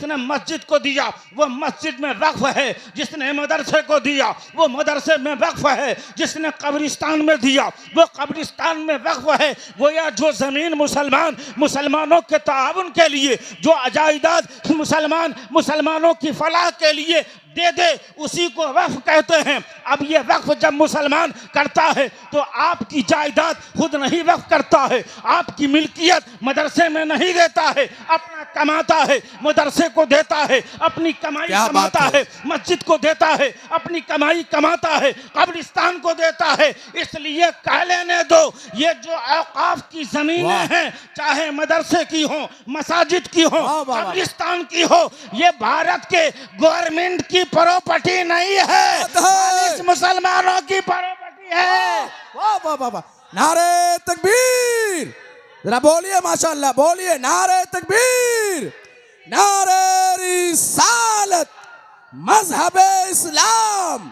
जिसने मस्जिद को दिया वो मस्जिद में वक्फ है, जिसने मदरसे को दिया वो मदरसे में वक्फ है, जिसने कब्रिस्तान में दिया वो कब्रिस्तान में वक्फ है। गोया जो ज़मीन मुसलमानों के ताउन के लिए, जो जायदाद मुसलमानों की फलाह के लिए दे दे, उसी को वक्फ कहते हैं। अब ये वक्फ जब मुसलमान करता है तो आपकी जायदाद खुद नहीं वक्फ करता है, आपकी मिल्कियत मदरसे में नहीं देता है, अपना कमाता है, मदरसे को देता है, अपनी कमाई कमाता है, मस्जिद को देता है, अपनी कमाई कमाता है, कब्रिस्तान को देता है। इसलिए कह लेने दो, ये जो औकाफ की जमीनें हैं, चाहे मदरसे की हो, मसाजिद की हो, कब्रिस्तान की हो, ये भारत के गवर्नमेंट की प्रॉपर्टी नहीं है, इस मुसलमानों की प्रॉपर्टी है। वाह वाह वाह वाह, नारे तकबीर, जरा बोलिए माशाअल्लाह, बोलिए नारे तकबीर, नारे रिसालत, मजहब इस्लाम,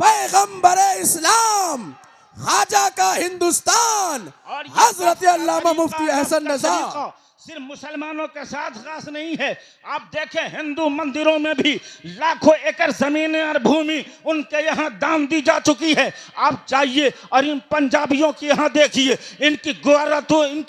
पैगंबर इस्लाम, ख्वाजा का हिंदुस्तान, हजरत अल्लामा मुफ्ती अहसन रजा सिर्फ मुसलमानों के साथ खास नहीं है। आप देखें हिंदू मंदिरों में भी लाखों एकड़ जमीनें और भूमि उनके यहाँ दान दी जा चुकी है। आप जाइए और इन पंजाबियों के यहाँ देखिए, इनके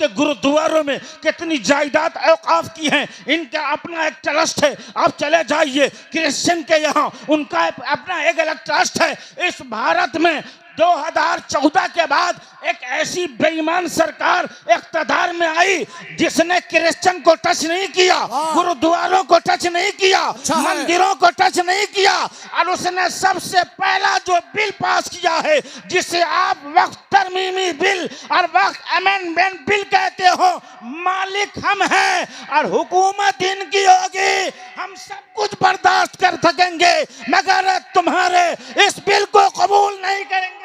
गुरुद्वारों में कितनी जायदाद औकाफ की है, इनका अपना एक ट्रस्ट है। आप चले जाइए क्रिश्चियन के यहाँ, उनका अपना एक अलग ट्रस्ट है। इस भारत में 2014 के बाद एक ऐसी बेईमान सरकार इख्तियार में आई जिसने क्रिश्चियन को टच नहीं किया, गुरुद्वारों को टच नहीं किया, मंदिरों को टच नहीं किया, और उसने सबसे पहला जो बिल पास किया है, जिसे आप वक्फ तरमीमी बिल और वक्फ अमेंडमेंट बिल कहते हो, मालिक हम हैं और हुकूमत इनकी होगी। हम सब कुछ बर्दाश्त कर सकेंगे मगर तुम्हारे इस बिल को कबूल नहीं करेंगे।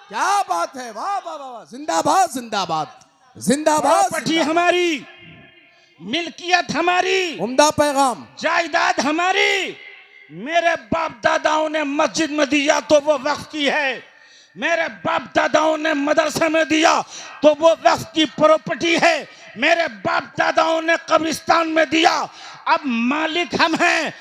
क्या बात है, वाह वाह वाह, जिंदाबाद जिंदाबाद जिंदाबाद। प्रॉपर्टी हमारी, मिल्कियत हमारी, उम्दा पैगाम, जायदाद हमारी। मेरे बाप दादाओं ने मस्जिद में दिया तो वो वक्फ की है, मेरे बाप दादाओं ने मदरसे में दिया तो वो वक्फ की प्रॉपर्टी है, मेरे बाप दादाओं ने कब्रिस्तान में दिया। अब मालिक हम हैं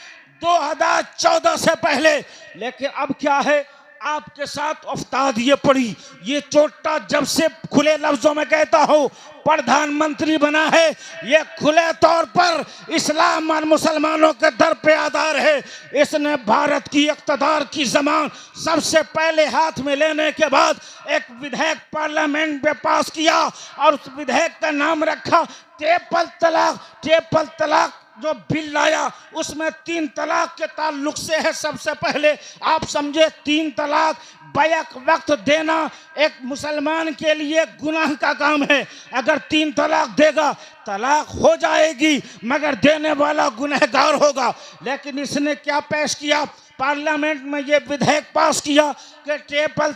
2014 से पहले। लेकिन अब क्या है, आपके साथ उफ्ताद ये पड़ी, ये चोटा जब से खुले लफ्जों में कहता हूँ प्रधानमंत्री बना है, ये खुले तौर पर इस्लाम और मुसलमानों के दर पे आधार है। इसने भारत की इक़्तिदार की ज़मान सबसे पहले हाथ में लेने के बाद एक विधेयक पार्लियामेंट में पास किया और उस विधेयक का नाम रखा ट्रिपल तलाक। ट्रिपल तलाक जो बिल लाया उसमें 3 तलाक के ताल्लुक से है। सबसे पहले आप समझे 3 तलाक बैक वक्त देना एक मुसलमान के लिए गुनाह का काम है। अगर 3 तलाक देगा तलाक हो जाएगी मगर देने वाला गुनहगार होगा। लेकिन इसने क्या पेश किया, पार्लियामेंट में ये विधेयक पास किया कि ट्रिपल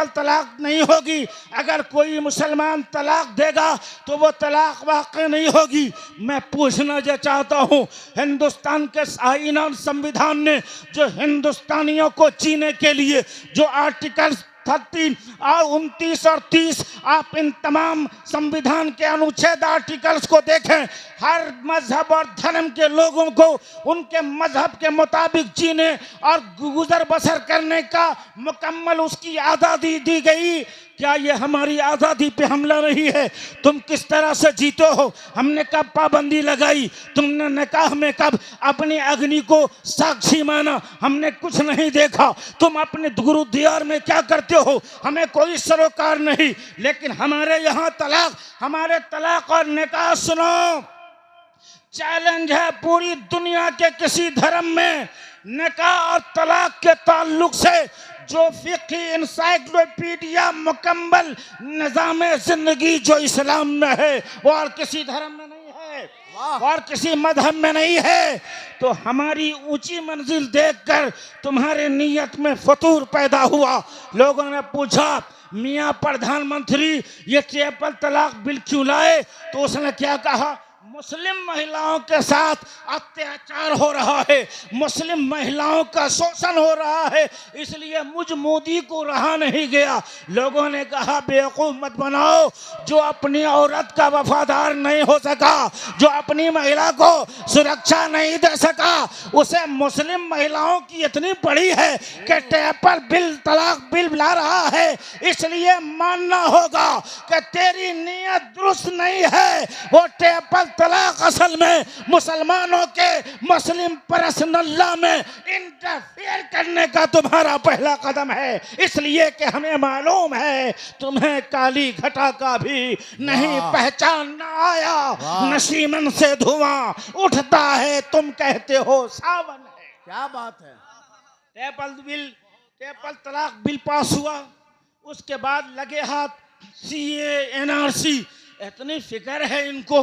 तलाक नहीं होगी। अगर कोई मुसलमान तलाक देगा तो वो तलाक वाक़ई नहीं होगी। मैं पूछना ये चाहता हूँ, हिंदुस्तान के आईन और संविधान ने जो हिंदुस्तानियों को जीने के लिए जो आर्टिकल 13 और 29 और 30, आप इन तमाम संविधान के अनुच्छेद आर्टिकल्स को देखें, हर मजहब और धर्म के लोगों को उनके मजहब के मुताबिक जीने और गुजर बसर करने का मुकम्मल उसकी आज़ादी दी गई। क्या ये हमारी आज़ादी पे हमला नहीं है? तुम किस तरह से जीते हो? हमने कब पाबंदी लगाई? तुमने निकाह में कब अपनी अग्नि को साक्षी माना? हमने कुछ नहीं देखा। तुम अपने गुरुद्वार में क्या करते हो? हमें कोई सरोकार नहीं। लेकिन हमारे यहाँ हमारे तलाक और निकाह सुनो, चैलेंज है पूरी दुनिया के किसी धर्म में निकाह और तलाक के ताल्लुक से जो फिक़ी इंसाइक्लोपीडिया मुकम्मल निज़ाम जिंदगी जो इस्लाम में है वो और किसी धर्म में नहीं है और किसी मजहब में नहीं है। तो हमारी ऊंची मंजिल देखकर तुम्हारे नीयत में फतूर पैदा हुआ। लोगों ने पूछा मियाँ प्रधानमंत्री ये ट्रिपल तलाक बिल क्यों लाए? तो उसने क्या कहा, मुस्लिम महिलाओं के साथ अत्याचार हो रहा है, मुस्लिम महिलाओं का शोषण हो रहा है, इसलिए मुझ मोदी को रहा नहीं गया। लोगों ने कहा बेवकूफ मत बनाओ, जो अपनी औरत का वफादार नहीं हो सका, जो अपनी महिला को सुरक्षा नहीं दे सका, उसे मुस्लिम महिलाओं की इतनी बड़ी है कि ट्रिपल बिल तलाक बिल ला रहा है, इसलिए मानना होगा कि तेरी नीयत दुरुस्त नहीं है। वो ट्रिपल तलाक असल में मुसलमानों के मुस्लिम पर्सनल लॉ में इंटरफेयर करने का तुम्हारा पहला कदम है, इसलिए कि हमें मालूम है तुम्हें काली घटा का भी नहीं पहचानना आया। नसीमन से धुआं उठता है, तुम कहते हो सावन है। क्या बात है। ट्रिपल तलाक बिल पास हुआ, उसके बाद लगे हाथ सीए एनआरसी। इतनी फिक्र है इनको,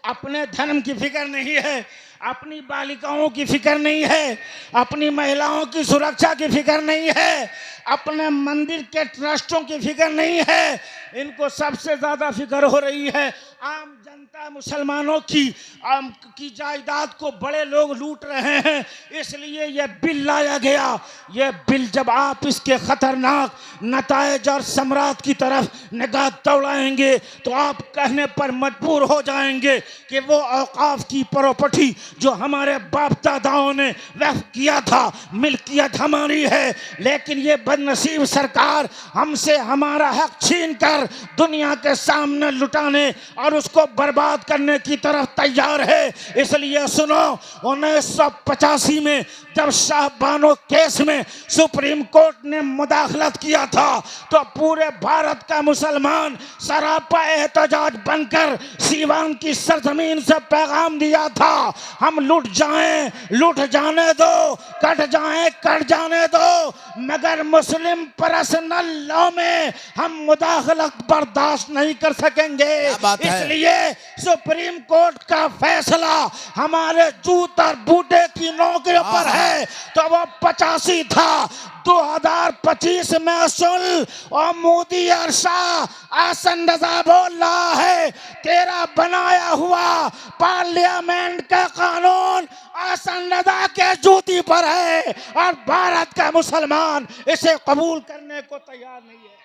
अपने धर्म की फिक्र नहीं है, अपनी बालिकाओं की फिक्र नहीं है, अपनी महिलाओं की सुरक्षा की फिक्र नहीं है, अपने मंदिर के ट्रस्टों की फिक्र नहीं है। इनको सबसे ज्यादा फिक्र हो रही है आम जनता मुसलमानों की जायदाद को बड़े लोग लूट रहे हैं, इसलिए यह बिल लाया गया। यह बिल जब आप इसके खतरनाक नतायज और समरात की तरफ निगाह दौड़ाएंगे तो आप कहने पर मजबूर हो जाएंगे कि वो औकाफ की प्रॉपर्टी जो हमारे बाप दादाओं ने वक्फ किया था, मिल्कियत हमारी है, लेकिन ये बदनसीब सरकार हमसे हमारा हक छीन कर दुनिया के सामने लुटाने और उसको बर्बाद करने की तरफ तैयार है। इसलिए सुनो, 1985 में जब शाहबानो केस में सुप्रीम कोर्ट ने मुदाखलत किया था तो पूरे भारत का मुसलमान सरापा एहतजाज बनकर सीवान की सरजमीन से पैगाम दिया था, हम लुट जाएं, लुट जाने दो, कट जाएं, कट जाने दो, मगर मुस्लिम पर्सनल लॉ में हम मुदाखलत बर्दाश्त नहीं कर सकेंगे। इसलिए सुप्रीम कोर्ट का फैसला हमारे जूत और बूटे की नौकरियों पर है, तो वो 85 था, 2025 में सुन और मोदी और शाह आसन रजा बोल रहा है, तेरा बनाया हुआ पार्लियामेंट का कानून आसन रजा के जूती पर है और भारत का मुसलमान इसे कबूल करने को तैयार नहीं है।